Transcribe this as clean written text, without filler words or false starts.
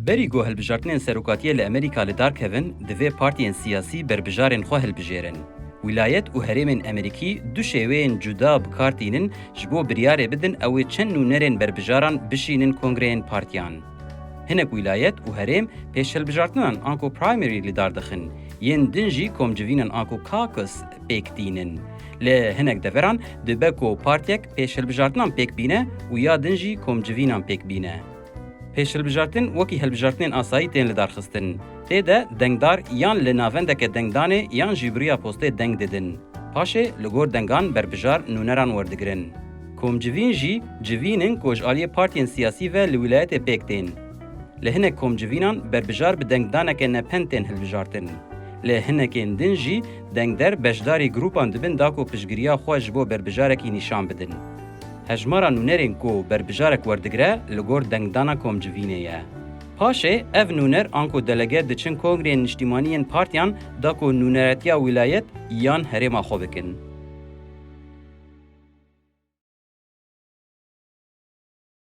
بریگو هلبجارتنین سروکاتیه لامریکا لدار کهون دوی پارتیین سیاسی بربجارن خو هلبجیرن. ولایت و هرمین امریکی دو شیوین جدا بکارتینن جبو بریاره بدن اوی چند نونرین بربجاران بشینن کنگرین پارتیان. هنک ولایت و هرم پیش هلبجارتنان آنکو پرایمری لدار دخن ین دنجی کمجوینن آنکو کاکس پیک دینن. له هنک دوران دبکو پارتیک پیش هلبجارتنان پیک بینه و یا دنجی کمجوینان پیک بینه. پیش هلبجارتن وکی هلبجارتنین آسایی تین لدار خستن. تیده دنگدار یان لناوندک دنگدانه یان جیبریا پوسته دنگ ددن. پاشه لگور دنگان بربجار نونران وردگرن. کمجوین جی جوینن کوجالی پارتین سیاسی و لولایت پیکتین. لهنک کمجوینان بربجار بدنگدانک نپنتین هلبجارتن. لهنک اندن جی دنگدر بشداری گروپان دبن داکو پشگریا خوش بو بربجارکی نشان بدن. هجمارا نونرین کو بربجارک وردگره لگور دنگدانا کمجوینه یه. پاشه اف نونر آنکو دلگه دچن کنگرین نشتیمانیین پارتیان داکو نونراتیا ولایت یان هرما خو بکن.